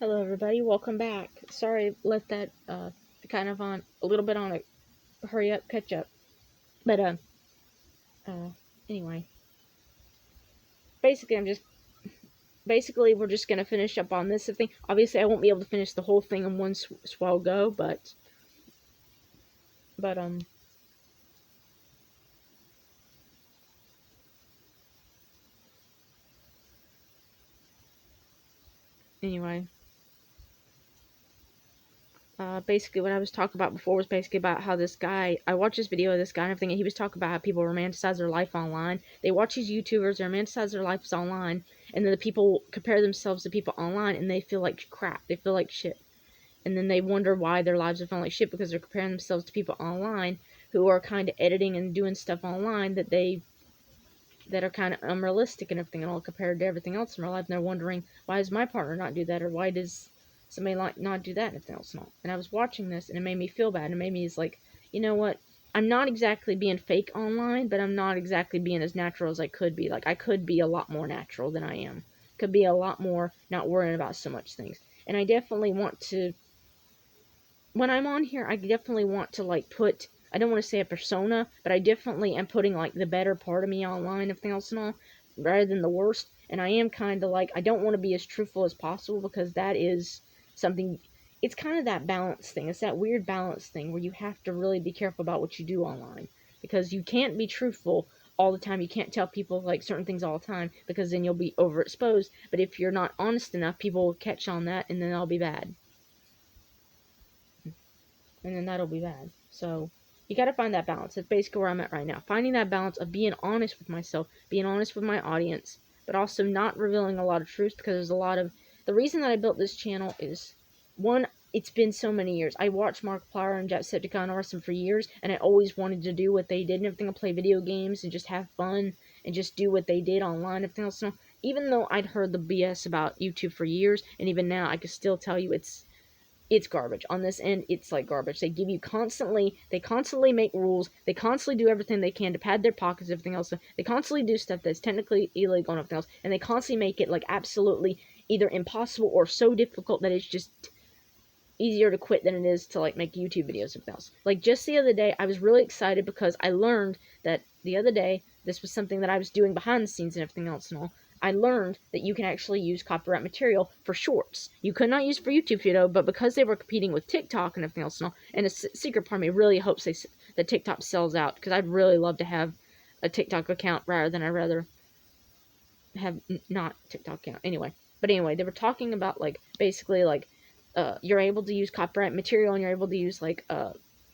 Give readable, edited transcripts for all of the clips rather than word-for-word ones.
Hello, everybody. Welcome back. Sorry, let that kind of on a little bit on a hurry up, catch up. But uh, anyway, basically, we're just gonna finish up on this thing. Obviously, I won't be able to finish the whole thing in one swell go, but anyway. Basically, what I was talking about before was basically about how this guy, I watched this video of this guy and everything, and he was talking about how people romanticize their life online. They watch these YouTubers, they romanticize their lives online, and then the people compare themselves to people online, and they feel like crap. They feel like shit. And then they wonder why their lives are feeling like shit because they're comparing themselves to people online who are kind of editing and doing stuff online that are kind of unrealistic and everything and all compared to everything else in my life. And they're wondering, why does my partner not do that, or why does somebody like not do that and everything else not? And I was watching this and it made me feel bad. And it made me like, you know what? I'm not exactly being fake online, but I'm not exactly being as natural as I could be. Like, I could be a lot more natural than I am. Could be a lot more not worrying about so much things. And I definitely want to, when I'm on here, I definitely want to like put, I don't want to say a persona, but I definitely am putting like the better part of me online, everything else and all, rather than the worst. And I am kind of like, I don't want to be as truthful as possible because that is something, it's kind of that balance thing. It's that weird balance thing where you have to really be careful about what you do online because you can't be truthful all the time. You can't tell people like certain things all the time because then you'll be overexposed. But if you're not honest enough, people will catch on that and then that'll be bad. And then that'll be bad. So you got to find that balance. That's basically where I'm at right now. Finding that balance of being honest with myself, being honest with my audience, but also not revealing a lot of truth because there's a lot of, the reason that I built this channel is, one, it's been so many years. I watched Markiplier and Jacksepticeye Arson for years, and I always wanted to do what they did and everything, and play video games and just have fun and just do what they did online and everything else. So even though I'd heard the BS about YouTube for years, and even now I can still tell you it's garbage. On this end, it's like garbage. They constantly make rules. They constantly do everything they can to pad their pockets, everything else. They constantly do stuff that's technically illegal and everything else. And they constantly make it like absolutely either impossible or so difficult that it's just easier to quit than it is to like make YouTube videos and everything else. Like just the other day, I was really excited because I learned that the other day, this was something that I was doing behind the scenes and everything else and all. I learned that you can actually use copyright material for shorts. You could not use it for YouTube video, but because they were competing with TikTok and everything else and all, and a secret part of me really hopes that TikTok sells out, because I'd really love to have a TikTok account rather than I'd rather have not TikTok account. Anyway, but anyway, they were talking about like basically like you're able to use copyright material and you're able to use like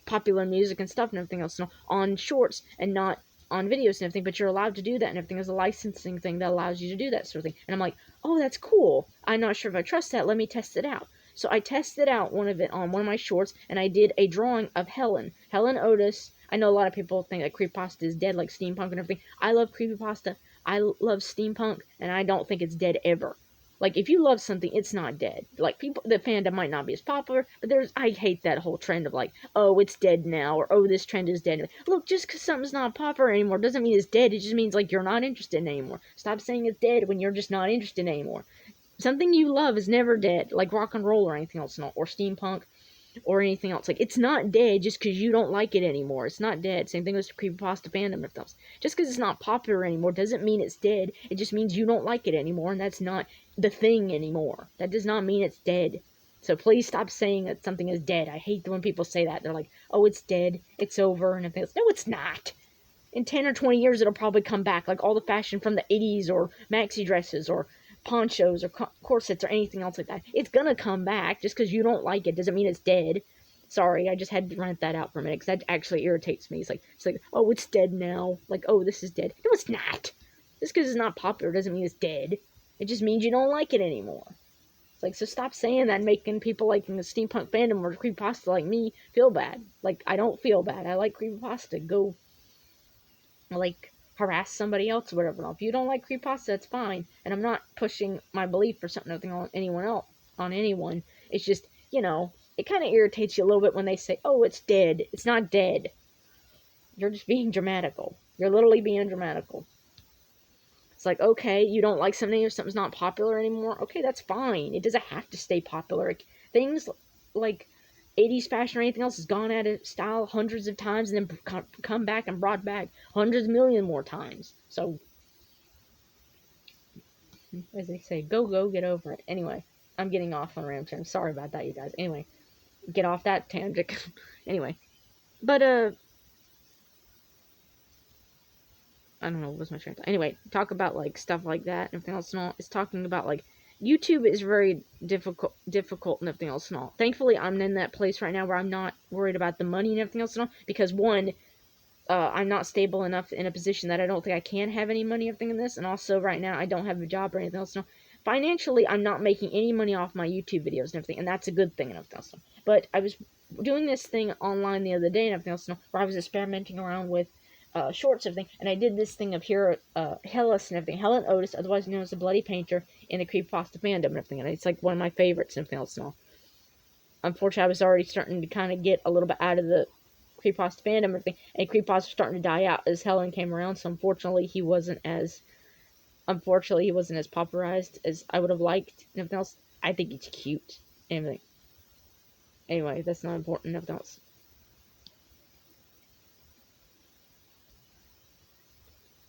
popular music and stuff and everything else on shorts and not on videos and everything, but you're allowed to do that and everything. There's a licensing thing that allows you to do that sort of thing. And I'm like, oh, that's cool. I'm not sure if I trust that. Let me test it out. So I tested out one of it on one of my shorts, and I did a drawing of Helen Otis. I know a lot of people think that creepypasta is dead, like steampunk and everything. I love creepypasta. I love steampunk, and I don't think it's dead ever. Like, if you love something, it's not dead. Like, people, the fandom might not be as popular, but I hate that whole trend of like, oh, it's dead now, or oh, this trend is dead. Look, just because something's not popular anymore doesn't mean it's dead. It just means, like, you're not interested in it anymore. Stop saying it's dead when you're just not interested anymore. Something you love is never dead, like rock and roll or anything else, or steampunk, or anything else. Like, it's not dead just because you don't like it anymore. It's not dead. Same thing with creepypasta fandom and stuff. Just because it's not popular anymore doesn't mean it's dead. It just means you don't like it anymore, and that's not the thing anymore. That does not mean it's dead. So please stop saying that something is dead. I hate when people say that. They're like, oh, it's dead. It's over. And everything else. No, it's not. In 10 or 20 years, it'll probably come back. Like all the fashion from the 80s, or maxi dresses, or ponchos, or corsets, or anything else like that. It's gonna come back. Just because you don't like it doesn't mean it's dead. Sorry, I just had to rant that out for a minute, because that actually irritates me. It's like, oh, it's dead now. Like, oh, this is dead. No, it's not. Just because it's not popular doesn't mean it's dead. It just means you don't like it anymore. It's like, so stop saying that and making people like in the steampunk fandom or creepypasta like me feel bad. Like, I don't feel bad. I like creepypasta. Go, like, harass somebody else or whatever. Now, if you don't like creepypasta, that's fine. And I'm not pushing my belief or something on anyone else, on anyone. It's just, it kind of irritates you a little bit when they say, oh, it's dead. It's not dead. You're just being dramatical. You're literally being dramatical. It's like, okay, you don't like something or something's not popular anymore. Okay, that's fine. It doesn't have to stay popular. Things like 80s fashion or anything else has gone out of style hundreds of times and then come back and brought back hundreds of million more times. So, as they say, go, get over it. Anyway, I'm getting off on a rant. I'm sorry about that, you guys. Anyway, get off that tangent. Anyway, but, I don't know, what was my train? Anyway, talk about, like, stuff like that and everything else and all. It's talking about, like, YouTube is very difficult and everything else and all. Thankfully, I'm in that place right now where I'm not worried about the money and everything else and all, because, one, I'm not stable enough in a position that I don't think I can have any money or anything in this, and also, right now, I don't have a job or anything else and all. Financially, I'm not making any money off my YouTube videos and everything, and that's a good thing and everything else. But I was doing this thing online the other day and everything else, where I was experimenting around with shorts and everything, and I did this thing of Hellas and everything, Helen Otis, otherwise known as the Bloody Painter, in the Creepypasta fandom and everything, and it's like one of my favorites and everything else and all. Unfortunately, I was already starting to kind of get a little bit out of the Creepypasta fandom and everything, and Creepypasta was starting to die out as Helen came around, so unfortunately he wasn't as popularized as I would have liked and everything else. I think he's cute and everything. Anyway, that's not important and everything else.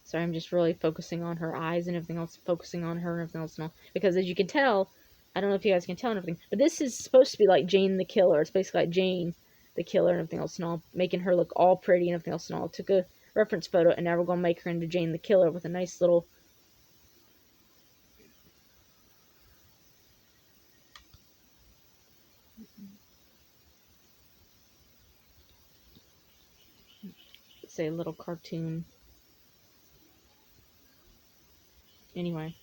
So I'm just really focusing on her eyes and everything else, focusing on her and everything else and all. Because as you can tell, I don't know if you guys can tell and everything, but this is supposed to be like Jane the Killer. It's basically like Jane the Killer and everything else and all, making her look all pretty and everything else and all. Took a reference photo, and now we're going to make her into Jane the Killer with a nice little... say a little cartoon. Anyway.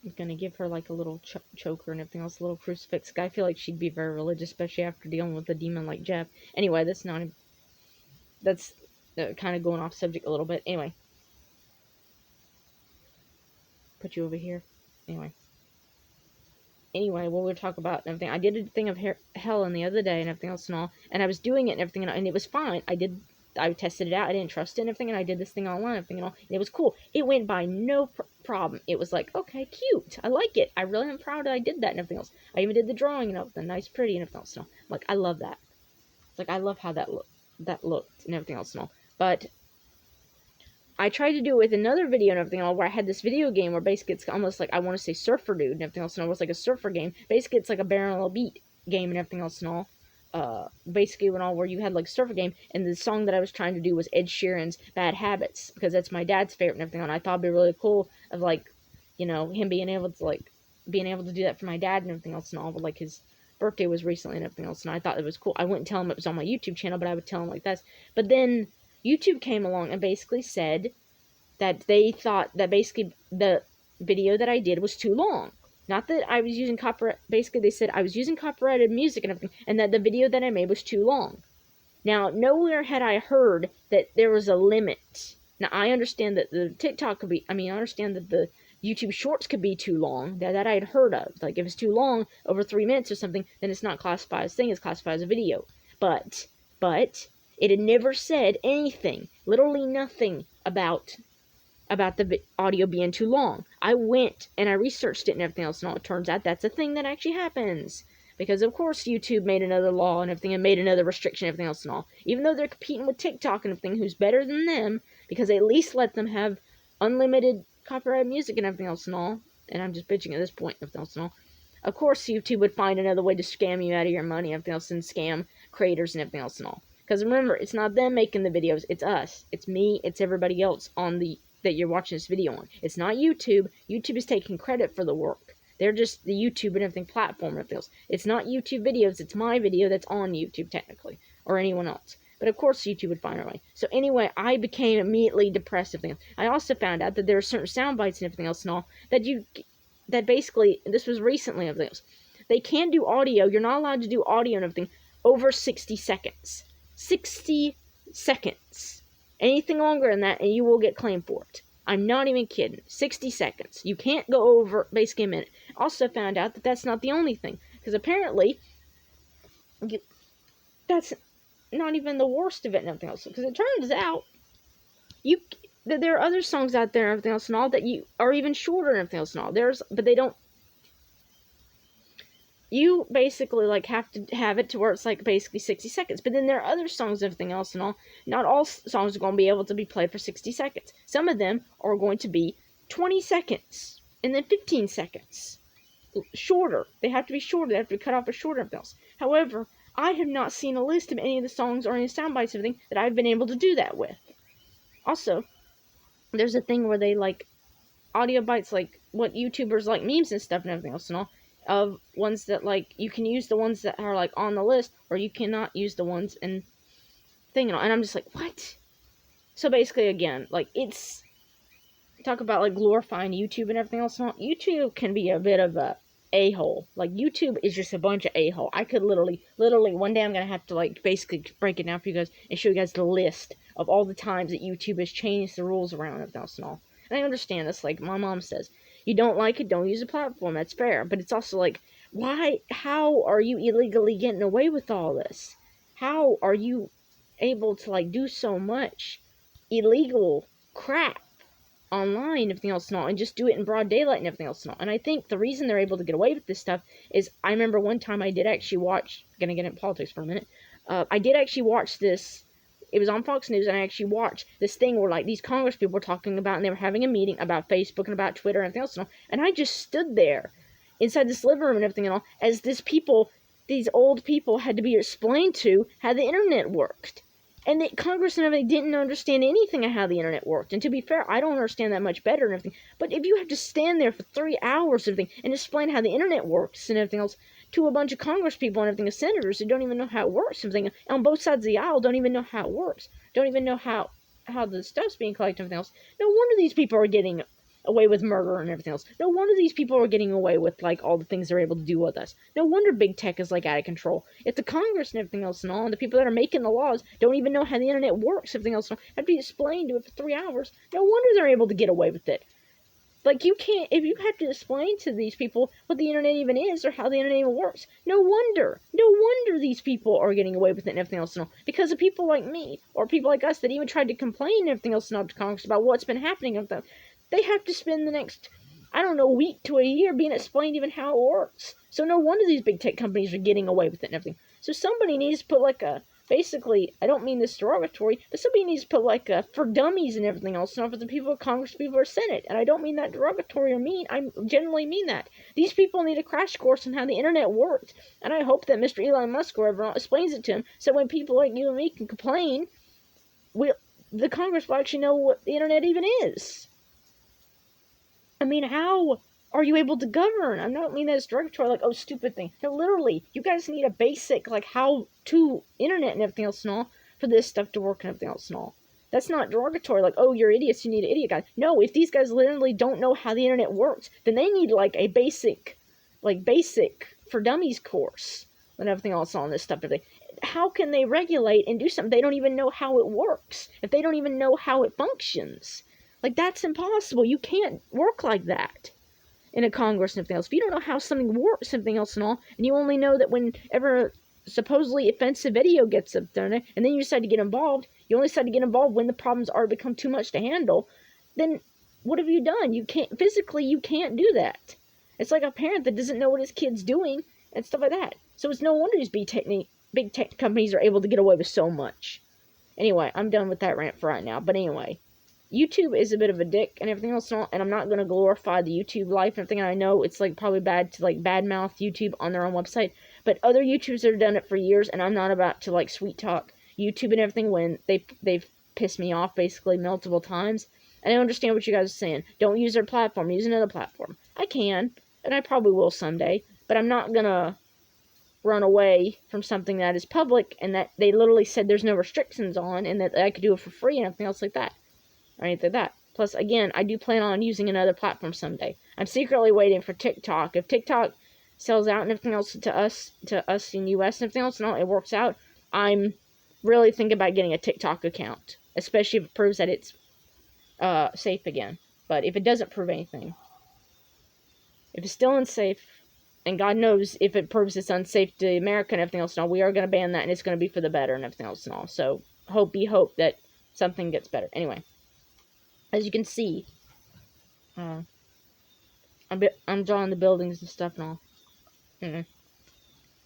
I'm gonna give her like a little choker and everything else, a little crucifix. I feel like she'd be very religious, especially after dealing with a demon like Jeff. Anyway, that's kind of going off subject a little bit. Anyway, put you over here. Anyway, what we'll talk about and everything. I did a thing of Helen the other day and everything else and all, and I was doing it and everything, and it was fine. I tested it out. I didn't trust it and everything, and I did this thing online and everything and all, and it was cool. It went by no problem. It was like, okay, cute. I like it. I really am proud that I did that and everything else. I even did the drawing and everything, nice, pretty and everything else and all. Like, I love that. Like, I love how that looked and everything else and all. But I tried to do it with another video and everything all, where I had this video game where basically it's almost like, I want to say Surfer Dude and everything else and all. It was like a surfer game. Basically, it's like a Barrel Beat game and everything else and all. Basically where you had like a surfer game, and the song that I was trying to do was Ed Sheeran's Bad Habits, because that's my dad's favorite and everything, and I thought it'd be really cool of, like, you know, him being able to do that for my dad and everything else and all, but like his birthday was recently and everything else, and I thought it was cool. I wouldn't tell him it was on my YouTube channel, but I would tell him like this. But then YouTube came along and basically said that they thought that basically the video that I did was too long. Not that I was using copyright. Basically, they said I was using copyrighted music and everything, and that the video that I made was too long. Now, nowhere had I heard that there was a limit. Now, I understand that the TikTok could be, I understand that the YouTube Shorts could be too long. That I had heard of. Like, if it's too long, over 3 minutes or something, then it's not classified as a thing, it's classified as a video. But, it had never said anything, literally nothing about the audio being too long. I went and I researched it and everything else, and all it turns out that's a thing that actually happens. Because, of course, YouTube made another law and everything, and made another restriction and everything else and all. Even though they're competing with TikTok and everything, who's better than them, because they at least let them have unlimited copyrighted music and everything else and all. And I'm just bitching at this point and everything else and all. Of course, YouTube would find another way to scam you out of your money and everything else, and scam creators and everything else and all. Because remember, it's not them making the videos, it's us. It's me, it's everybody else that you're watching this video on. It's not YouTube. YouTube is taking credit for the work. They're just the YouTube and everything platform and everything else. It's not YouTube videos. It's my video that's on YouTube, technically. Or anyone else. But of course YouTube would find a way. So anyway, I became immediately depressed. I also found out that there are certain sound bites and everything else and all that basically, this was recently of this, they can do audio. You're not allowed to do audio and everything over 60 seconds. 60 seconds. Anything longer than that, and you will get claimed for it. I'm not even kidding. 60 seconds. You can't go over basically a minute. Also found out that that's not the only thing. Because apparently, that's not even the worst of it and everything else. Because it turns out There are other songs out there and everything else and all that you are even shorter and everything else and all. But they don't. You basically like have to have it to where it's like basically 60 seconds. But then there are other songs and everything else and all. Not all songs are going to be able to be played for 60 seconds. Some of them are going to be 20 seconds and then 15 seconds. Shorter. They have to be shorter. They have to be cut off with shorter bills. However, I have not seen a list of any of the songs or any sound bites or anything that I've been able to do that with. Also, there's a thing where they like audio bites, like what YouTubers like memes and stuff and everything else and all, of ones that like you can use the ones that are like on the list, or you cannot use the ones and thing and all. And I'm just like, what? So basically, again, like it's talk about like glorifying YouTube and everything else and all. YouTube can be a bit of a a-hole. Like YouTube is just a bunch of a-hole. I could literally one day I'm gonna have to like basically break it down for you guys and show you guys the list of all the times that YouTube has changed the rules around it and all. And I understand this, like my mom says, you don't like it, don't use the platform. That's fair. But it's also like, why? How are you illegally getting away with all this? How are you able to like do so much illegal crap online and everything else and all, and just do it in broad daylight and everything else and all? And I think the reason they're able to get away with this stuff is, I remember one time I did actually watch, gonna get into politics for a minute, I did actually watch this, it was on Fox News, and I actually watched this thing where like these Congress people were talking about, and they were having a meeting about Facebook and about Twitter and everything else and all, and I just stood there inside this living room and everything and all, as these old people had to be explained to how the internet worked. And the Congress and everything didn't understand anything of how the internet worked. And to be fair, I don't understand that much better and everything. But if you have to stand there for 3 hours and everything and explain how the internet works and everything else to a bunch of Congress people and everything, of senators who don't even know how it works and everything, on both sides of the aisle don't even know how it works, don't even know how the stuff's being collected and everything else, no wonder these people are getting away with murder and everything else. No wonder these people are getting away with like all the things they're able to do with us. No wonder big tech is like out of control. If the Congress and everything else and all, and the people that are making the laws don't even know how the internet works, everything else, have to be explained to it for 3 hours, no wonder they're able to get away with it. Like, you can't, if you have to explain to these people what the internet even is or how the internet even works, no wonder these people are getting away with it and everything else and all. Because of people like me, or people like us that even tried to complain and everything else and all to Congress about what's been happening with them, they have to spend the next, I don't know, week to a year being explained even how it works. So no wonder these big tech companies are getting away with it and everything. So somebody needs to put like a, basically, I don't mean this derogatory, but somebody needs to put like a, for dummies and everything else, not for the people of Congress, people or Senate. And I don't mean that derogatory or mean, I generally mean that. These people need a crash course on how the internet works. And I hope that Mr. Elon Musk or whoever explains it to him, so when people like you and me can complain, the Congress will actually know what the internet even is. I mean, how are you able to govern? I don't mean that as derogatory, like, oh, stupid thing. No, literally, you guys need a basic, like, how to internet and everything else and all for this stuff to work and everything else and all. That's not derogatory, like, oh, you're idiots, you need an idiot guy. No, if these guys literally don't know how the internet works, then they need, like, a basic for dummies course and everything else on this stuff. How can they regulate and do something? They don't even know how it works. If they don't even know how it functions. Like, that's impossible. You can't work like that in a Congress and everything else. If you don't know how something works, something else and all, and you only know that whenever supposedly offensive video gets up there, and then you decide to get involved, you only decide to get involved when the problems are become too much to handle, then what have you done? You can't, physically, you can't do that. It's like a parent that doesn't know what his kid's doing and stuff like that. So it's no wonder these big tech companies are able to get away with so much. Anyway, I'm done with that rant for right now. But anyway, YouTube is a bit of a dick and everything else, and I'm not going to glorify the YouTube life and everything. I know it's like probably bad to like badmouth YouTube on their own website, but other YouTubers that have done it for years, and I'm not about to like sweet talk YouTube and everything when they've pissed me off basically multiple times. And I understand what you guys are saying. Don't use their platform, use another platform. I can, and I probably will someday, but I'm not gonna run away from something that is public and that they literally said there's no restrictions on, and that I could do it for free and everything else like that. Or anything like that. Plus, again, I do plan on using another platform someday. I'm secretly waiting for TikTok. If TikTok sells out and everything else to us in US and everything else, and all it works out, I'm really thinking about getting a TikTok account. Especially if it proves that it's safe again. But if it doesn't prove anything, if it's still unsafe, and God knows if it proves it's unsafe to America and everything else and all, we are going to ban that, and it's going to be for the better and everything else and all. So, hope that something gets better. Anyway. As you can see, uh, I'm drawing the buildings and stuff and all.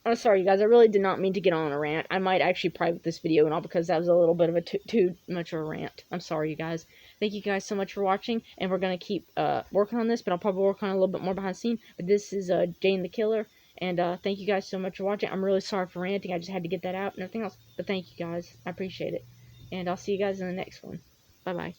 I'm sorry, you guys. I really did not mean to get on a rant. I might actually private this video and all because that was a little bit of a too much of a rant. I'm sorry, you guys. Thank you guys so much for watching, and we're gonna keep working on this, but I'll probably work on it a little bit more behind the scene. But this is Jane the Killer, and thank you guys so much for watching. I'm really sorry for ranting. I just had to get that out and everything else. But thank you guys. I appreciate it, and I'll see you guys in the next one. Bye bye.